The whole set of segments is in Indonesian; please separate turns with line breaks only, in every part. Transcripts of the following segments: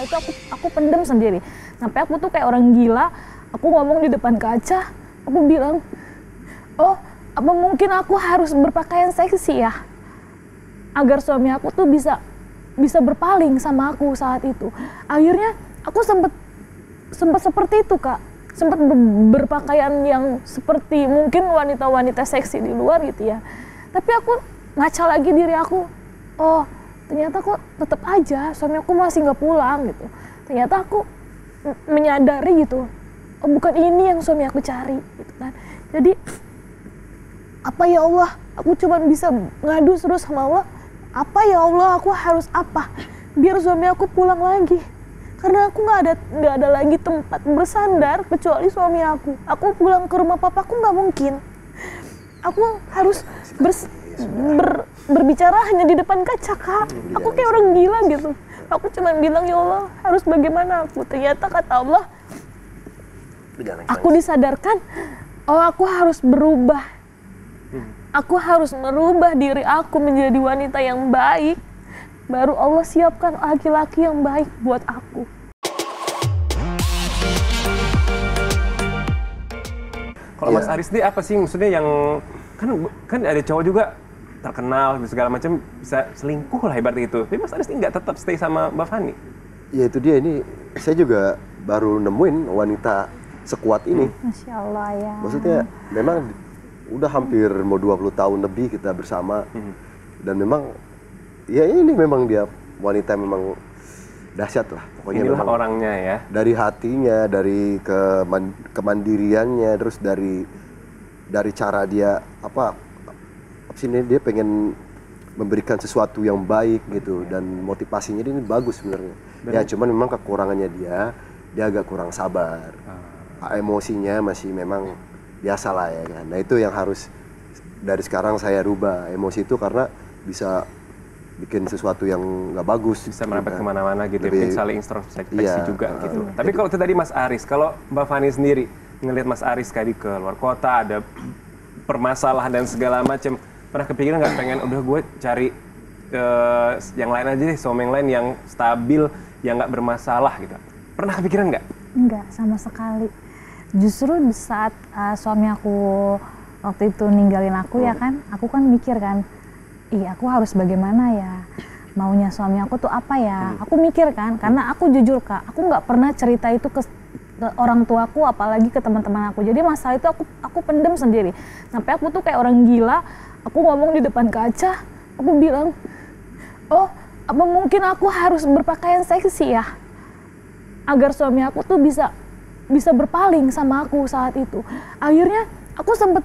masalah itu aku pendem sendiri. Sampai aku tuh kayak orang gila, aku ngomong di depan kaca, aku bilang, oh apa mungkin aku harus berpakaian seksi ya, agar suami aku tuh bisa berpaling sama aku saat itu. Akhirnya aku sempat seperti itu Kak, sempat berpakaian yang seperti mungkin wanita-wanita seksi di luar gitu ya. Tapi aku ngaca lagi diri aku, oh ternyata kok tetap aja suami aku masih nggak pulang gitu. Ternyata aku menyadari gitu, oh bukan ini yang suami aku cari gitu kan. Jadi apa ya Allah, aku cuma bisa ngadu terus sama Allah, apa ya Allah aku harus apa biar suami aku pulang lagi, karena aku nggak ada lagi tempat bersandar kecuali suami aku. Aku pulang ke rumah papaku nggak mungkin, aku harus berbicara hanya di depan kaca Kak. Aku kayak orang gila gitu. Aku cuma bilang ya Allah harus bagaimana aku. Ternyata kata Allah, aku disadarkan, oh aku harus berubah. Aku harus merubah diri aku menjadi wanita yang baik, baru Allah siapkan laki-laki yang baik buat aku.
Kalau Mas Aris ini apa sih maksudnya yang kan ada cowok juga terkenal segala macam bisa selingkuh lah ibaratnya itu. Tapi Mas Aris ini nggak tetap stay sama Mbak Fani?
Ya itu dia, ini saya juga baru nemuin wanita sekuat ini.
Masya Allah ya.
Maksudnya memang udah hampir mau 20 tahun lebih kita bersama. Dan memang ya ini memang dia wanita memang dahsyat lah. Pokoknya
inilah
memang
orangnya ya.
Dari hatinya, dari kemandiriannya, terus dari cara dia sini dia pengen memberikan sesuatu yang baik gitu, dan motivasinya dia ini bagus sebenarnya. Ya cuman memang kekurangannya dia agak kurang sabar. Emosinya masih memang biasa lah ya kan. Nah itu yang harus dari sekarang saya rubah, emosi itu, karena bisa bikin sesuatu yang nggak bagus,
bisa merembet kemana-mana gitu. Mungkin saling introspeksi juga gitu. Tapi
jadi,
kalau itu tadi Mas Aris, kalau Mbak Fani sendiri ngelihat Mas Aris kayak ke luar kota ada permasalahan dan segala macam, pernah kepikiran nggak pengen udah gue cari yang lain aja deh, suami yang lain yang stabil, yang nggak bermasalah gitu? Pernah kepikiran nggak?
Enggak, sama sekali. Justru di saat suami aku waktu itu ninggalin aku ya kan, aku kan mikir kan, aku harus bagaimana ya, maunya suami aku tuh apa ya, aku mikir kan, karena aku jujur Kak, aku nggak pernah cerita itu ke orang tuaku, apalagi ke teman-teman aku. Jadi masalah itu aku pendem sendiri. Sampai aku tuh kayak orang gila, aku ngomong di depan kaca, aku bilang, oh apa mungkin aku harus berpakaian seksi ya, agar suami aku tuh bisa berpaling sama aku saat itu. Akhirnya aku sempat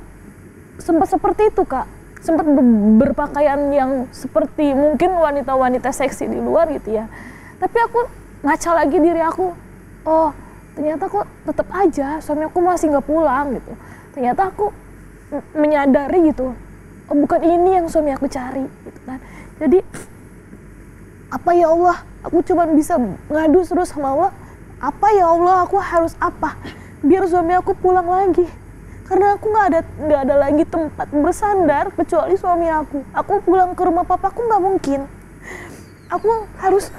seperti itu Kak, sempat berpakaian yang seperti mungkin wanita-wanita seksi di luar gitu ya. Tapi aku ngaca lagi diri aku, oh ternyata kok tetap aja suami aku masih nggak pulang gitu. Ternyata aku menyadari gitu, oh bukan ini yang suami aku cari gitu kan. Jadi apa ya Allah, aku cuma bisa ngadu terus sama Allah, apa ya Allah aku harus apa biar suami aku pulang lagi, karena aku nggak ada lagi tempat bersandar kecuali suami aku. Aku pulang ke rumah papaku nggak mungkin, aku harus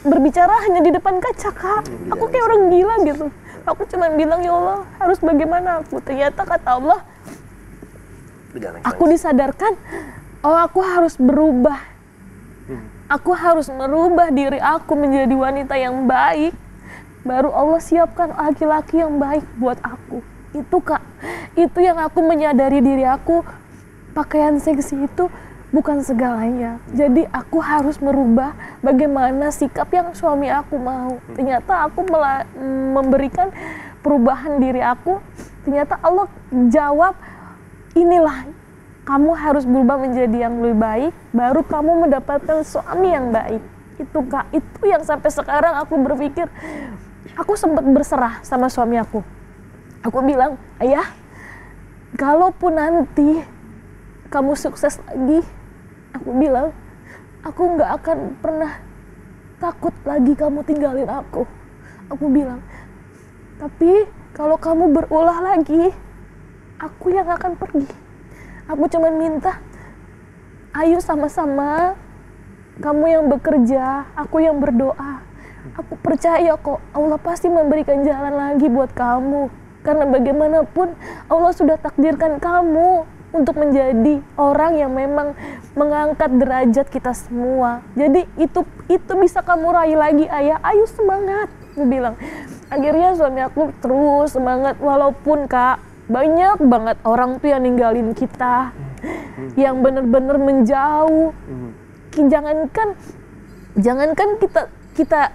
berbicara hanya di depan kaca Kak. Aku kayak orang gila gitu. Aku cuma bilang ya Allah harus bagaimana aku. Ternyata kata Allah, aku disadarkan, oh aku harus berubah. Aku harus merubah diri aku menjadi wanita yang baik, baru Allah siapkan laki-laki yang baik buat aku. Itu Kak, itu yang aku menyadari diri aku, pakaian seksi itu bukan segalanya. Jadi aku harus merubah bagaimana sikap yang suami aku mau. Ternyata aku memberikan perubahan diri aku, ternyata Allah jawab, inilah kamu harus berubah menjadi yang lebih baik, baru kamu mendapatkan suami yang baik. Itu Kak, itu yang sampai sekarang aku berpikir, aku sempat berserah sama suami aku. Aku bilang, ayah, kalaupun nanti kamu sukses lagi, aku bilang, aku nggak akan pernah takut lagi kamu tinggalin aku. Aku bilang, tapi kalau kamu berulah lagi, aku yang akan pergi. Aku cuma minta, ayo sama-sama kamu yang bekerja, aku yang berdoa. Aku percaya kok Allah pasti memberikan jalan lagi buat kamu. Karena bagaimanapun Allah sudah takdirkan kamu untuk menjadi orang yang memang mengangkat derajat kita semua. Jadi itu bisa kamu raih lagi ayah, ayo semangat. Dia bilang. Akhirnya suami aku terus semangat walaupun Kak banyak banget orang tuh yang ninggalin kita, yang bener-bener menjauh. Jangankan kita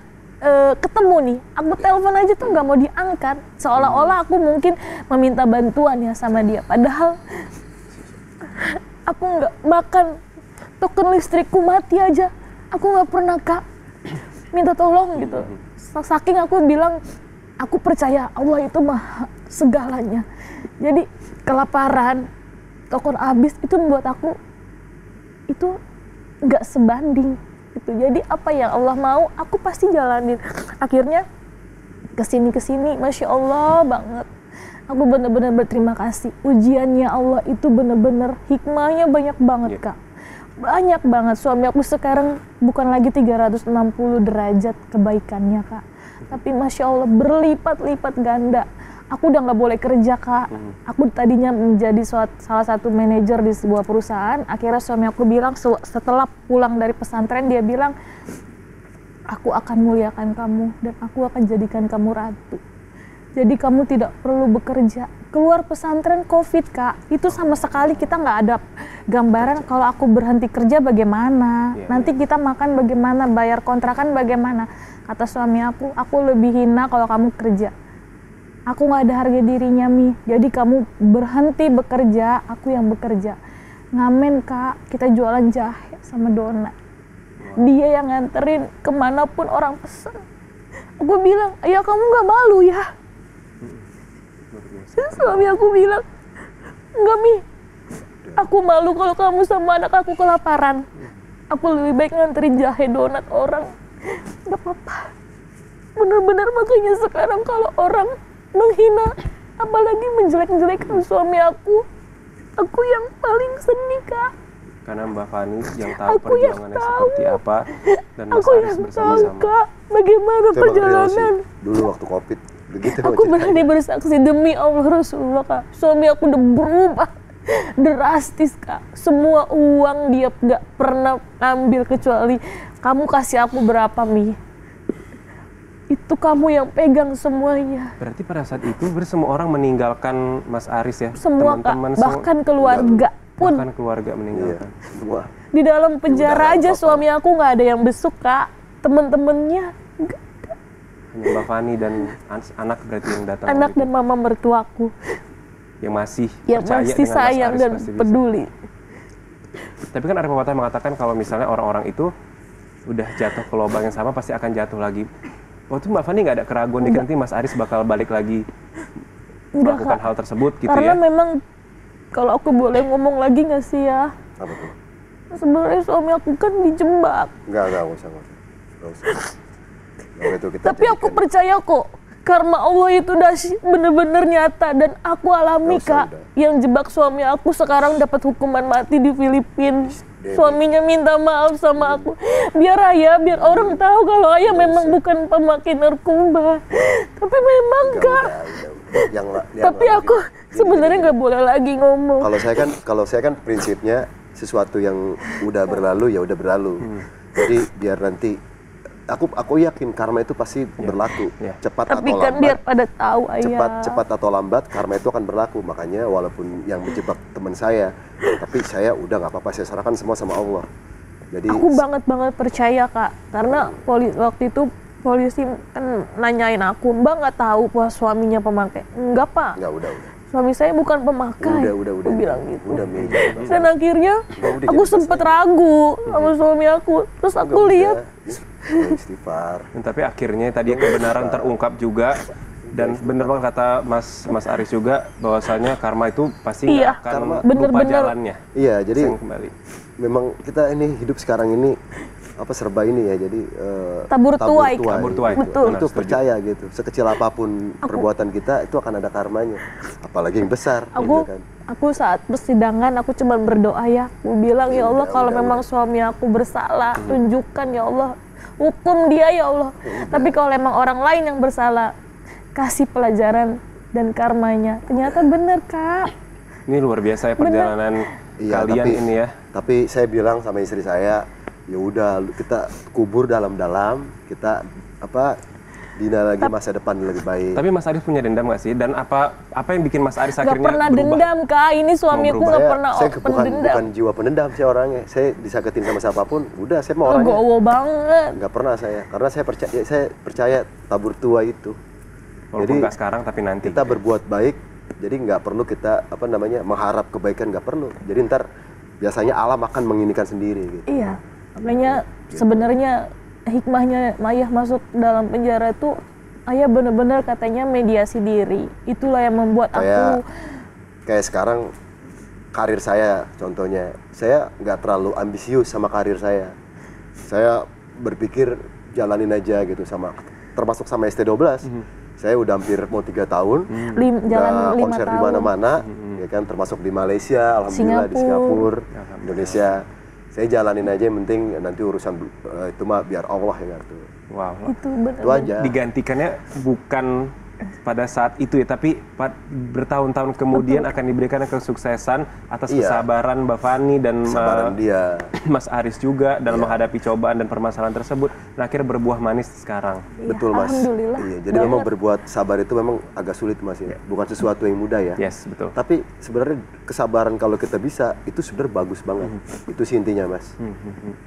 ketemu nih, aku telepon aja tuh nggak mau diangkat, seolah-olah aku mungkin meminta bantuan ya sama dia, padahal aku nggak makan, token listrikku mati aja, aku nggak pernah Kak minta tolong gitu. Saking aku bilang aku percaya Allah itu maha segalanya. Jadi kelaparan, token habis itu membuat aku itu nggak sebanding gitu. Jadi apa yang Allah mau aku pasti jalanin. Akhirnya kesini Masya Allah banget. Aku benar-benar berterima kasih. Ujiannya Allah itu benar-benar hikmahnya banyak banget Kak. Banyak banget. Suami aku sekarang bukan lagi 360 derajat kebaikannya Kak, tapi Masya Allah berlipat-lipat ganda. Aku udah nggak boleh kerja Kak. Aku tadinya menjadi salah satu manajer di sebuah perusahaan. Akhirnya suami aku bilang setelah pulang dari pesantren, dia bilang, aku akan muliakan kamu dan aku akan jadikan kamu ratu. Jadi kamu tidak perlu bekerja. Keluar pesantren COVID Kak, itu sama sekali kita nggak ada gambaran kalau aku berhenti kerja bagaimana. Nanti kita makan bagaimana, bayar kontrakan bagaimana. Kata suami aku lebih hina kalau kamu kerja. Aku nggak ada harga dirinya Mi. Jadi kamu berhenti bekerja, aku yang bekerja. Ngamen Kak, kita jualan jahe sama donat. Dia yang nganterin kemanapun orang pesen. Aku bilang, ya kamu nggak malu ya? Suami aku bilang, enggak Mi, aku malu kalau kamu sama anak aku kelaparan. Aku lebih baik nganterin jahe donat orang. Gak apa-apa. Bener-bener makanya sekarang kalau orang menghina, apalagi menjelek-jelekkan suami aku yang paling sedih Kak.
Karena Mbak Fani yang tahu
Aku yang
perjuangannya
tahu.
seperti apa dan Mas
Aku
Aris
yang tahu
bersama-sama.
Kak, bagaimana
Itu emang real
perjalanan.
sih. Dulu waktu COVID begitu.
Aku berani bersaksi demi Allah Rasulullah Kak, suami aku udah berubah drastis Kak. Semua uang dia gak pernah ambil kecuali kamu kasih aku berapa Mi, itu kamu yang pegang semuanya.
Berarti pada saat itu semua orang meninggalkan Mas Aris ya?
Semua Kak,
Teman-teman
bahkan keluarga pun.
bahkan keluarga meninggalkan.
Semua.
Di dalam penjara
Udah,
aja
apa-apa.
suami aku nggak ada yang besuk Kak, temen-temennya nggak.
Hanya Mbak Fani dan anak berarti yang datang.
Anak
waktu
dan mama mertuaku
yang masih
yang
percaya
masih
dengan Mas
sayang
Aris
dan
pasti bisa.
peduli.
Tapi kan ada pepatah yang mengatakan kalau misalnya orang-orang itu udah jatuh ke lubang yang sama pasti akan jatuh lagi. Waktu Mbak Fani nggak ada keraguan dikira nanti Mas Aris bakal balik lagi
Enggak
melakukan
Kak,
hal tersebut gitu
karena
ya?
memang kalau aku boleh ngomong lagi nggak sih ya,
Apa tuh?
sebenarnya suami aku kan dijebak.
Enggak usah. Nggak usah. Nah, itu kita
Tapi aku
jadikan.
percaya kok, karma Allah itu udah bener-bener nyata dan aku alami
Nggak usah,
Kak.
udah.
Yang jebak suami aku sekarang dapat hukuman mati di Filipina.
Dewi.
Suaminya minta maaf sama aku. Biar orang tahu kalau ayah memang bukan pemakai narkoba. Tapi memang Kak.
Udah. Yang
Tapi
lagi.
aku sebenarnya nggak boleh lagi ngomong.
Kalau saya kan prinsipnya sesuatu yang udah berlalu ya udah berlalu. Jadi biar nanti aku yakin karma itu pasti berlaku.
Ya.
Cepat
Tapi
atau
kan biar
lambat.
pada tahu ayah.
Cepat atau lambat karma itu akan berlaku. Makanya walaupun yang menjebak teman saya, tapi saya udah nggak apa-apa, saya serahkan semua sama Allah. Jadi
Aku banget percaya Kak, karena waktu itu polisi kan nanyain aku, Mbak nggak tahu bahwa suaminya pemakai? Enggak Pak,
nggak udah.
suami saya bukan pemakai.
Udah.
Aku bilang gitu.
Udah Mi.
Dan akhirnya
Udah,
aku
jangan
sempet ragu sama suami aku, terus aku lihat
istighfar.
Tapi akhirnya tadi kebenaran terungkap juga dan bener banget kata Mas Aris juga bahwasanya karma itu pasti nggak
Iya,
akan
karma
lupa
bener-bener.
jalannya.
Iya, jadi
Sayang kembali.
memang kita ini hidup sekarang ini serba ini ya, jadi
Tabur tuai.
Tabur tuai.
Betul.
Benar,
Itu
setuju.
percaya gitu, sekecil apapun perbuatan kita itu akan ada karmanya, apalagi yang besar. gitu kan.
aku saat persidangan aku cuma berdoa ya, aku bilang ya Allah kalau memang suami aku bersalah, tunjukkan ya Allah, hukum dia ya Allah. Tapi kalau memang orang lain yang bersalah, kasih pelajaran dan karmanya. Ternyata bener Kak.
Ini luar biasa ya perjalanan kalian ini ya.
Tapi saya bilang sama istri saya, ya udah kita kubur dalam-dalam, kita bina lagi masa depan lebih baik.
Tapi Mas Aris punya dendam nggak sih? Dan apa yang bikin Mas Aris
Gak
akhirnya
pernah
berubah?
dendam Kak, ini suami aku gak pernah
Saya
pendendam.
bukan jiwa pendendam saya orangnya. Saya disakitin sama siapapun, udah saya mau orangnya.
Legowo banget.
Nggak pernah saya, karena saya percaya tabur tua itu.
Walaupun nggak sekarang tapi nanti.
Kita berbuat baik, jadi nggak perlu kita mengharap kebaikan, nggak perlu. Jadi ntar biasanya alam akan menginginkan sendiri. Gitu.
Iya, makanya sebenarnya hikmahnya Ayah masuk dalam penjara itu, Ayah benar-benar katanya mediasi diri. Itulah yang membuat aku
kayak sekarang karir saya contohnya, saya nggak terlalu ambisius sama karir saya. Saya berpikir jalanin aja gitu termasuk sama ST12. Saya udah hampir mau 3 tahun,
jalan 5
konser di mana-mana, ya kan, termasuk di Malaysia, alhamdulillah di Singapura, Indonesia. Saya jalanin aja, yang penting nanti urusan itu mah biar Allah yang ngatur.
Wow.
Itu aja.
Digantikannya bukan pada saat itu ya, tapi bertahun-tahun kemudian akan diberikan kesuksesan atas kesabaran Mbak Fani dan Mas Aris juga dalam menghadapi cobaan dan permasalahan tersebut. Nah, akhirnya berbuah manis sekarang.
Betul Mas.
Alhamdulillah.
Iya, jadi memang berbuat sabar itu memang agak sulit Mas ya. Bukan sesuatu yang mudah ya.
Yes, betul.
Tapi sebenarnya kesabaran kalau kita bisa itu sebenarnya bagus banget. Itu sih intinya Mas.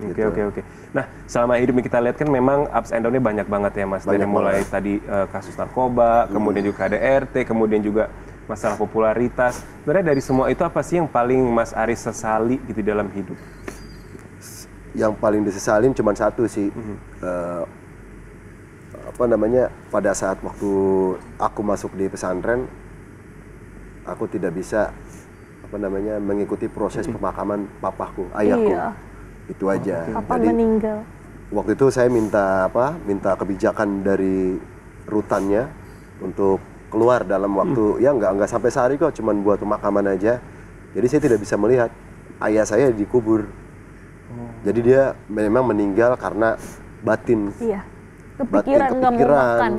Oke. Nah, selama hidup kita lihat kan memang ups and down-nya banyak banget ya Mas. Dari mulai tadi kasus narkoba, kemudian juga KDRT, kemudian juga masalah popularitas. Sebenarnya dari semua itu apa sih yang paling Mas Aris sesali gitu dalam hidup?
Yang paling disesalin cuma satu sih. Pada saat waktu aku masuk di pesantren, aku tidak bisa mengikuti proses pemakaman papaku, ayahku. Itu aja.
Papa
Jadi
meninggal.
waktu itu saya minta kebijakan dari rutannya untuk keluar dalam waktu nggak sampai sehari kok, cuman buat pemakaman aja. Jadi saya tidak bisa melihat ayah saya dikubur. Jadi dia memang meninggal karena batin.
Iya. Kepikiran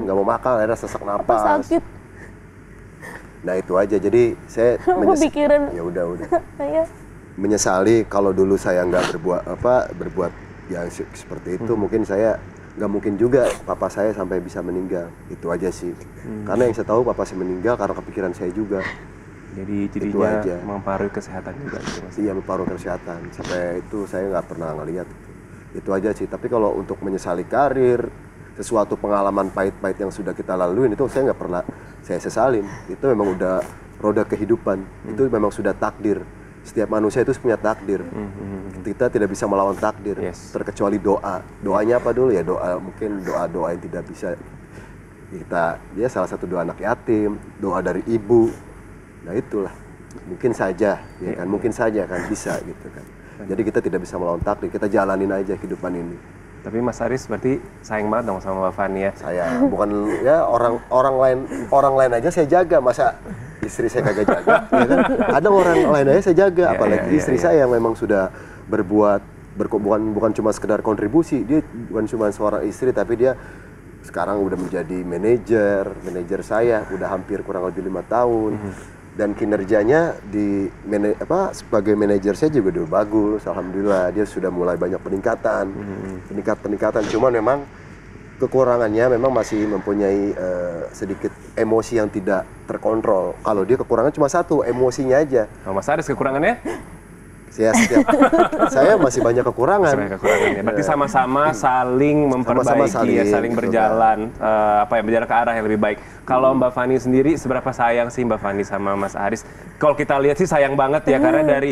nggak mau makan, akhirnya sesak napas.
Sakit.
Nah itu aja. Jadi saya
kepikiran.
Ya udah.
Saya
Menyesali kalau dulu saya nggak berbuat yang seperti itu. Mungkin saya nggak mungkin juga papa saya sampai bisa meninggal. Itu aja sih. Karena yang saya tahu papa saya meninggal karena kepikiran saya juga.
Jadi jadinya mempengaruhi kesehatan juga gitu Mas. Iya,
mempengaruhi kesehatan. Sampai itu saya nggak pernah ngelihat. Itu aja sih. Tapi kalau untuk menyesali karir, sesuatu pengalaman pahit-pahit yang sudah kita laluin, itu saya nggak pernah saya sesalin. Itu memang udah roda kehidupan. Itu memang sudah takdir. Setiap manusia itu punya takdir. Kita tidak bisa melawan takdir, terkecuali doa. Doanya apa dulu ya? Mungkin doa yang tidak bisa dia salah satu doa anak yatim, doa dari ibu. Nah itulah, mungkin saja kan bisa gitu kan. Jadi kita tidak bisa melawan takdir, kita jalanin aja kehidupan ini.
Tapi Mas Aris berarti sayang banget dong sama Mbak Fani ya?
Saya bukan ya orang lain aja saya jaga, masa istri saya kagak jaga? Ya kan? Ada orang lain aja saya jaga, apalagi istri saya yang memang sudah bukan cuma sekedar kontribusi, dia bukan cuma seorang istri tapi dia sekarang udah menjadi manajer saya, udah hampir kurang lebih 5 tahun. Dan kinerjanya sebagai manajer saya juga udah bagus, alhamdulillah. Dia sudah mulai banyak peningkatan. Cuman memang kekurangannya memang masih mempunyai sedikit emosi yang tidak terkontrol. Kalau dia kekurangan cuma satu, emosinya aja.
Mas Aris kekurangannya?
Saya masih banyak kekurangan.
Berarti sama-sama saling memperbaiki, saling berjalan, berjalan ke arah yang lebih baik. Kalau Mbak Fani sendiri, seberapa sayang sih Mbak Fani sama Mas Aris? Kalau kita lihat sih sayang banget ya, karena dari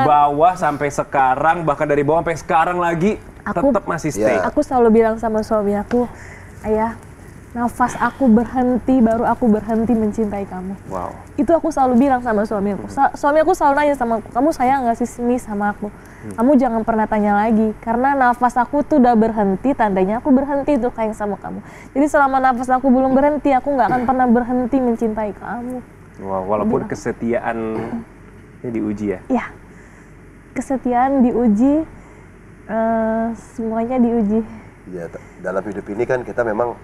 bawah sampai sekarang, bahkan dari bawah sampai sekarang lagi tetap masih stay.
Aku selalu bilang sama suami aku, ayah, nafas aku berhenti, baru aku berhenti mencintai kamu.
Wow.
Itu aku selalu bilang sama suami aku. Suami aku selalu nanya sama aku, kamu sayang gak sih sama aku? Kamu jangan pernah tanya lagi, karena nafas aku tuh udah berhenti, tandanya aku berhenti tuh sayang sama kamu. Jadi selama nafas aku belum berhenti, aku gak akan pernah berhenti mencintai kamu.
Wow, walaupun kesetiaannya diuji ya.
Ya, kesetiaan diuji, semuanya diuji.
Ya, dalam hidup ini kan kita memang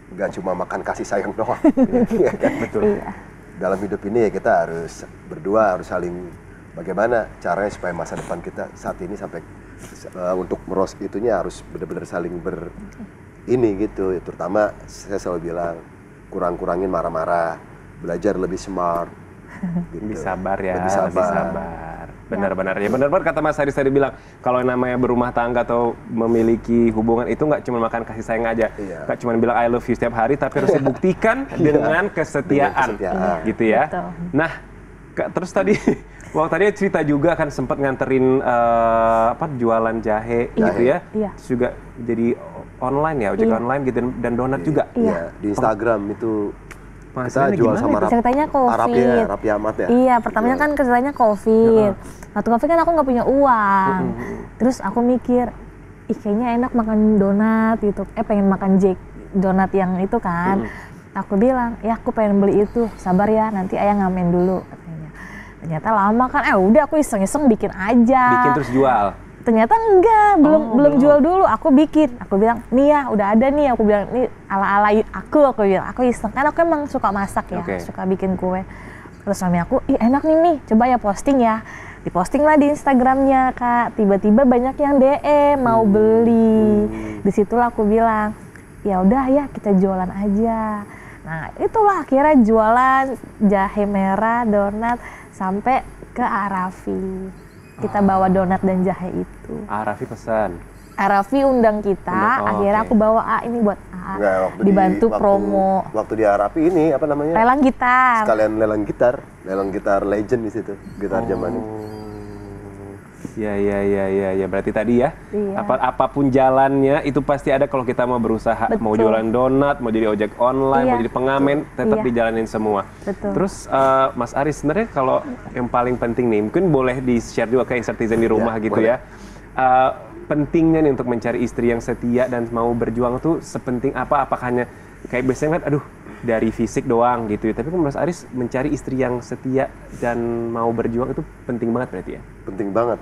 nggak cuma makan kasih sayang doang. Iya kan?
Betul.
Iya.
Dalam hidup ini ya kita harus berdua, harus saling bagaimana caranya supaya masa depan kita saat ini sampai untuk itunya harus benar-benar saling ini gitu. Terutama saya selalu bilang kurang-kurangin marah-marah, belajar lebih smart. Gitu.
Lebih sabar ya,
Lebih
sabar. Benar-benar ya, benar-benar kata Mas Haris tadi bilang kalau yang namanya berumah tangga atau memiliki hubungan itu nggak cuma makan kasih sayang aja, nggak cuma bilang I love you setiap hari, tapi harus dibuktikan dengan kesetiaan, gitu ya.
Betul.
Nah, terus tadi, tadi cerita juga kan sempat nganterin jualan jahe gitu ya, terus juga jadi online ya, ojek online gitu dan donat juga.
Iya, di Instagram itu. Kita
Maksudnya
jual
gimana
sama
ceritanya COVID.
Raffi Ahmad ya?
Iya, pertamanya kan ceritanya COVID. Waktu COVID kan aku nggak punya uang. Terus aku mikir, kayaknya enak makan donat gitu. Pengen makan donat yang itu kan. Aku bilang, ya aku pengen beli itu. Sabar ya, nanti ayah ngamen dulu katanya. Ternyata lama kan, udah aku iseng-iseng bikin aja.
Bikin terus jual?
Ternyata enggak, belum jual dulu, aku bikin. Aku bilang, nih ya udah ada nih, aku bilang, ini ala-ala aku bilang, aku iseng. Kan aku emang suka masak ya, suka bikin kue. Terus suami aku, enak nih Mi, coba ya posting ya. Diposting lah di Instagramnya Kak, tiba-tiba banyak yang DM mau beli. Disitulah aku bilang, ya udah ya kita jualan aja. Nah itulah akhirnya jualan jahe merah, donat, sampai ke Arafi. Kita bawa donat dan jahe itu.
Raffi pesan.
Raffi undang kita, akhirnya aku bawa ini buat dibantu promo.
Waktu di Arafi ini apa namanya?
Lelang gitar.
Sekalian lelang gitar legend di situ, gitar zaman itu.
Ya. Berarti tadi ya, apapun jalannya itu pasti ada kalau kita mau berusaha.
Betul.
Mau jualan donat, mau jadi ojek online, mau jadi pengamen, tetap dijalanin semua.
Betul.
Terus Mas Aris, sebenarnya kalau yang paling penting nih, mungkin boleh di-share juga ke Insertizen di rumah gitu
boleh.
ya. Pentingnya nih untuk mencari istri yang setia dan mau berjuang tuh sepenting apa? Apakah hanya kayak biasanya kan, dari fisik doang gitu ya. Tapi Mas Aris mencari istri yang setia dan mau berjuang itu penting banget berarti ya?
Penting banget.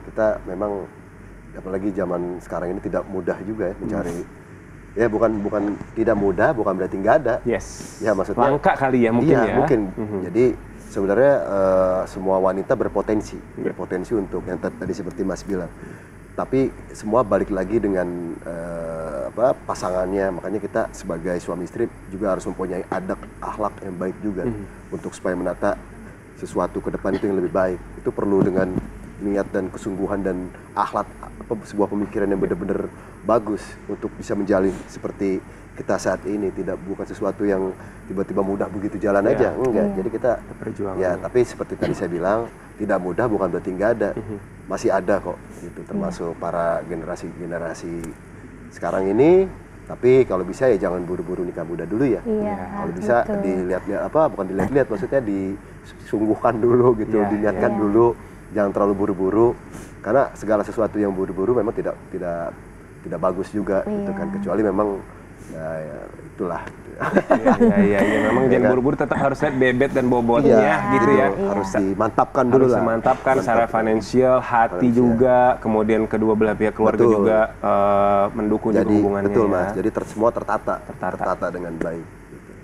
Kita memang apalagi zaman sekarang ini tidak mudah juga ya mencari. Ya bukan tidak mudah, bukan berarti nggak ada.
Yes.
Ya maksudnya
langka kali ya mungkin ya.
Mungkin. Jadi sebenarnya semua wanita berpotensi untuk yang tadi seperti Mas bilang. Tapi semua balik lagi dengan pasangannya. Makanya kita sebagai suami istri juga harus mempunyai adab akhlak yang baik juga untuk supaya menata sesuatu ke depan itu yang lebih baik. Itu perlu dengan niat dan kesungguhan dan akhlak sebuah pemikiran yang benar-benar bagus untuk bisa menjalin seperti kita saat ini. Bukan sesuatu yang tiba-tiba mudah begitu jalan aja, enggak. Jadi kita
perjuangan.
Ya, tapi seperti tadi saya bilang, tidak mudah bukan berarti nggak ada. Masih ada kok gitu, termasuk para generasi sekarang ini. Tapi kalau bisa ya jangan buru-buru nikah muda dulu ya. Kalau bisa dilihat-lihat bukan dilihat-lihat, maksudnya disungguhkan dulu gitu, diniatkan dulu. Jangan terlalu buru-buru, karena segala sesuatu yang buru-buru memang tidak bagus juga gitu kan, kecuali memang ya itulah.
Iya, memang jangan buru-buru, tetap harus lihat bebet dan bobotnya gitu ya.
Harus dimantapkan dulu lah.
Harus dimantapkan secara finansial, hati juga, kemudian kedua belah pihak keluarga juga mendukung hubungannya.
Betul Mas, jadi semua tertata dengan baik.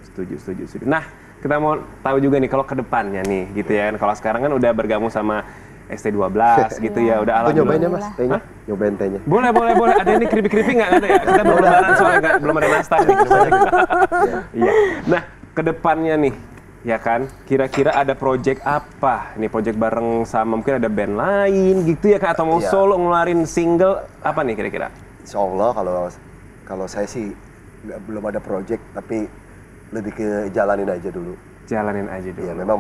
Setuju. Nah, kita mau tahu juga nih kalau ke depannya nih gitu ya. Kalau sekarang kan udah bergabung sama ST12 gitu ya, udah alhamdulillah.
Nyobain ya Mas, tehnya? Nyobain tehnya?
Boleh. Ada ini keripik-keripik nggak ada ya? Kita belum lebaran soalnya belum ada nastar nih. Iya. Nah, ke depannya nih, ya kan, kira-kira ada project apa? Ini project bareng sama mungkin ada band lain gitu ya kan? Atau mau solo ngeluarin single, apa nih kira-kira?
Insya Allah kalau saya sih belum ada project, tapi lebih ke jalanin aja dulu. Ya memang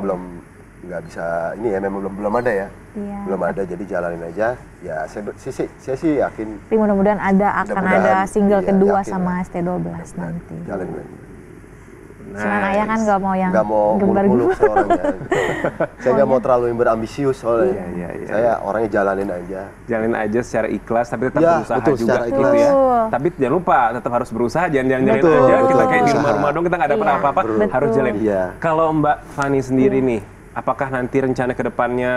nggak bisa ini ya, memang belum ada ya. Belum ada, jadi jalanin aja. Ya saya sih yakin.
Tapi mudah-mudahan ada single kedua sama ST12 nanti.
Jalanin aja.
Cuman ayah kan nggak mau yang
nggak mau muluk-muluk saya orangnya. Saya nggak mau terlalu yang berambisius soalnya.
Iya.
Saya orangnya jalanin aja.
Jalanin aja secara ikhlas, tapi tetap
Ya,
berusaha
betul,
juga
secara
gitu
ikhlas.
ya.
Betul.
Tapi jangan lupa, tetap harus berusaha, jangan jalanin
Betul,
aja. Kita
betul.
kayak di
Berusaha.
rumah dong, kita nggak dapat
Iya,
apa-apa, harus jalan.
Iya.
Kalau Mbak Fani sendiri nih, apakah nanti rencana ke depannya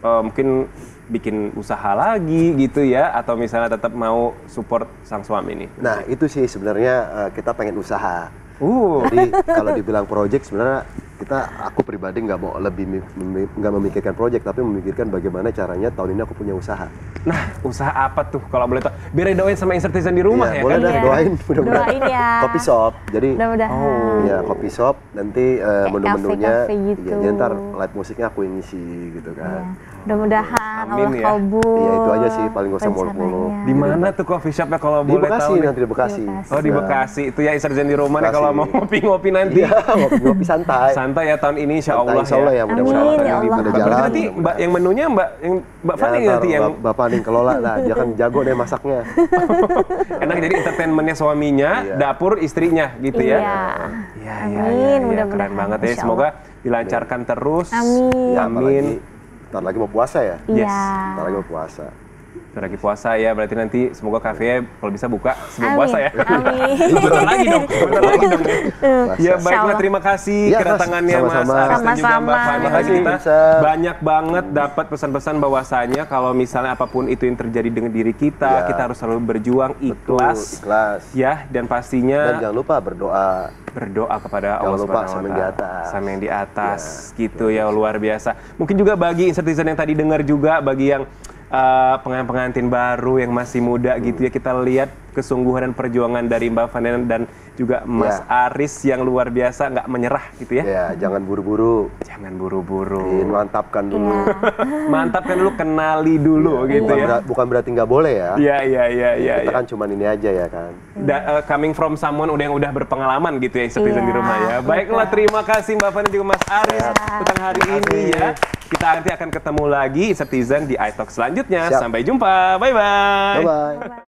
mungkin bikin usaha lagi gitu ya, atau misalnya tetap mau support sang suami nih?
Nah itu sih sebenarnya kita pengen usaha.
Uh.
Jadi kalau dibilang project sebenarnya aku pribadi nggak mau nggak memikirkan project, tapi memikirkan bagaimana caranya tahun ini aku punya usaha.
Nah, usaha apa tuh kalau boleh tahu? Biar doain sama Insertizen di rumah ya
Iya, boleh
kan?
dah,
Iya.
doain mudah-mudahan.
Doain ya.
Kopi shop, jadi
Mudah-mudahan.
ya kopi shop nanti menu-menunya,
kafe-kafe gitu.
ya ntar live musiknya aku yang ngisi gitu
Iya.
kan.
Mudah-mudahan
Amin
Allah
ya.
kabul.
Iya itu aja sih, paling nggak usah muluk-muluk.
rencananya.
Di mana tuh coffee shopnya kalau
Di
boleh
Bekasi
tahu? nih?
nanti di Bekasi.
Oh di Bekasi, itu ya Insertizen di rumah nih
Bekasi.
kalau mau ngopi-ngopi nanti.
Iya, ngopi santai.
Santai ya tahun ini insya
Santai,
Allah
insya Allah ya, mudah-mudahan
Amin,
tahun
ya
ini
Allah.
pada
Berarti
jalan.
nanti Mbak yang menunya Mbak Fani
ntar
nanti yang
Bapak nih kelola lah, dia kan jago deh masaknya.
enak jadi entertainmentnya suaminya,
Iya.
dapur istrinya gitu ya.
Iya.
Iya,
Amin,
keren
mudah-mudahan.
banget ya.
Insya
Semoga dilancarkan terus.
Amin.
Ya,
Amin.
Ntar lagi mau puasa ya?
Yes.
Iya.
Ntar lagi mau puasa.
Bentar lagi puasa ya, berarti nanti semoga kafenya kalau bisa buka sebelum
Amin.
puasa ya.
Amin.
Bentar lagi dong, bentar lagi dong. Ya
Puasa.
baiklah, terima kasih
Ya, Mas.
kedatangannya Mas
Sama-sama.
Aris dan juga Mbak
Sama-sama.
Fani.
Terima
Tadi
kasih,
kita
bisa.
banyak banget dapat pesan-pesan bahwasanya kalau misalnya apapun itu yang terjadi dengan diri kita,
Ya.
kita harus selalu berjuang ikhlas.
Betul, ikhlas.
Ya, dan
Dan
pastinya
jangan lupa berdoa.
berdoa kepada
Jangan
Allah
lupa
Subhanahu wa
sama yang di
Ta'ala.
atas.
Sama yang di atas gitu ya, luar biasa. Mungkin juga bagi Insertizen yang tadi dengar juga, bagi yang pengantin baru yang masih muda gitu ya, kita lihat kesungguhan dan perjuangan dari Mbak Fani dan juga Mas Aris yang luar biasa, nggak menyerah gitu ya.
Ya, jangan buru-buru.
Jangan buru-buru.
Mantapkan dulu.
Mantapkan dulu, kenali dulu gitu ya.
Bukan berarti nggak boleh ya.
Iya.
Kita kan cuman ini aja ya kan.
Coming from someone yang udah berpengalaman gitu ya, Insertizen di rumah ya. Baiklah, terima kasih Mbak Fani juga Mas Aris tentang hari ini ya. Kita nanti akan ketemu lagi Insertizen di iTalk selanjutnya.
Siap.
Sampai jumpa. Bye-bye.
Bye-bye.